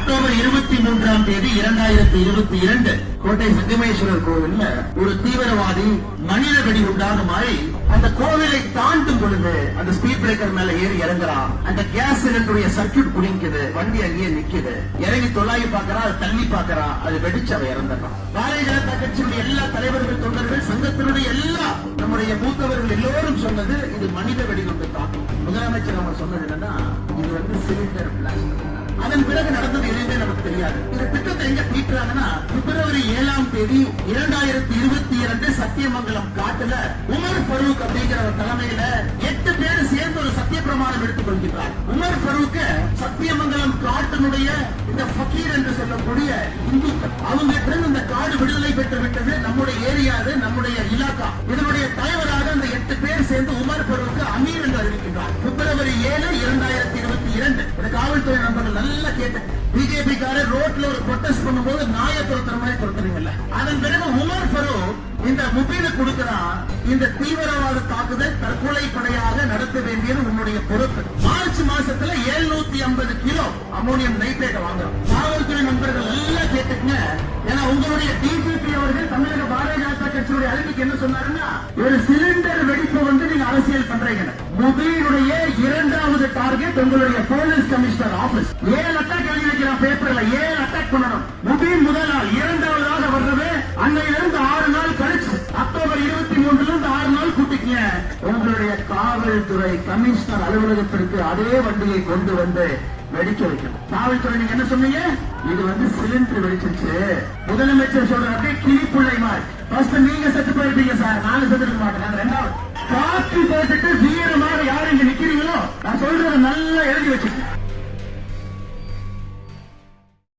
October 23 2022 கோட்டை சங்கமேஸ்வரர் கோவில்ல ஒரு தீவிரவாதி மனித வெடி உண்டாகுமாய் அந்த கோவிலை தாண்டும் பொழுது அந்த ஸ்பீட் பிரேக்கர் மேல ஏறி இறங்குறான். அந்த கேஸ் சிலிண்டருடைய சர்க்கியூட் புடிங்குது, வண்டி அங்கேயே நிக்குது. இறங்கி தொல்லாகி பாக்குறான், அது தள்ளி பாக்குறான், அது வெடிச்சு அவ இறந்துட்டான். பாரதிய ஜனதா கட்சியுடைய எல்லா தலைவர்கள், தொண்டர்கள், சங்கத்தினுடைய எல்லா நம்முடைய மூத்தவர்கள் எல்லோரும் சொன்னது இது மனித வெடிகுண்டு தான். முதலமைச்சர் அவங்க சொன்னது என்னன்னா இது வந்து சிலிண்டர் பிளாஸ்ட். அதன் பிறகு நடந்தது எதுவுமே நமக்கு தெரியாது. இந்த திட்டத்தை எங்க தீட்டுறாங்கன்னா பிப்ரவரி 7 2022 சத்தியமங்கலம் காட்டுல உமர் ஃபரூக் அப்படிங்கிற தலைமையில 8 பேர் சேர்ந்து ஒரு சத்திய பிரமாணம் எடுத்துக் கொள்கிறார். உமர் ஃபரூக் சத்தியமங்கலம் காட்டினுடைய இந்த ஃபக்கீர் என்று சொல்லக்கூடிய இந்துக்கள் அவங்க இந்த காடு விடுதலை பெற்று விட்டது, நம்முடைய ஏரியாது, நம்முடைய இலாக்கா. இதனுடைய தலைவராக அந்த 8 பேர் சேர்ந்து உமர் ஃபரூக் அமீர் என்று அறிவிக்கின்றார். பிப்ரவரி 7 2022 இந்த காவல்துறை நண்பர்கள் நல்லா கேட்டேன். பிஜேபி காரர் ரோட்ல ஒரு ப்ரொடெஸ்ட் பண்ணும்போது நாய துரத்துற மாதிரி துரத்துறீங்கல்ல. அதன் பிறகு உமர் ஃபரூக் இந்த முபீன கொடுக்கிறான். இந்த தீவிரவாத தாக்குதல் தற்கொலை படையாக நடத்த வேண்டியது உன்னுடைய பொறுப்பு. மார்ச் மாசத்துல 750 கிலோ அமோனியம் நைட்ரேட் வாங்குறோம். காவல்துறை நண்பர்கள் எல்லாம் கேட்டுங்க. ஏன்னா உங்களுடைய டிஜிபி அவர்கள் தமிழக பாரதிய ஜனதா கட்சியுடைய அறிக்கைக்கு என்ன சொன்னாருன்னா ஒரு சிலிண்டர் வெடிப்பு வந்து நீங்க அரசியல் பண்றீங்க. முபீனுடைய 2வது டார்கெட் உங்களுடைய போலீஸ் கமிஷனர் ஆபீஸ். 7 அட்டாக் எழுதி வைக்கிறான் பேப்பர்ல, 7 அட்டாக் பண்ணணும். முபீன் முதல் நாள், 2வதாக வர்றது அன்னையிலிருந்து 6 நாள் கழிச்சு அக்டோபர் 23 6 நாள் கூட்டிக்கீங்க. உங்களுடைய காவல்துறை கமிஷனர் அலுவலகத்திற்கு அதே வண்டியை கொண்டு வந்து வெடிக்க வைக்கணும். காவல்துறை நீங்க என்ன சொன்னீங்க? இது வந்து சிலிண்டர் வெடிச்சிருச்சு. முதலமைச்சர் சொல்றாரு கிளிப்புள்ளை மாதிரி. ஃபர்ஸ்ட் நீங்க செத்து போயிருப்பீங்க சார், நாங்க செத்துக்க மாட்டேன். 2வது காப்பி போட்டுட்டு வீரமாக யாரு இங்க நிக்கிறீங்களோ நான் சொல்றத நல்லா எழுதி வச்சுக்கோங்க.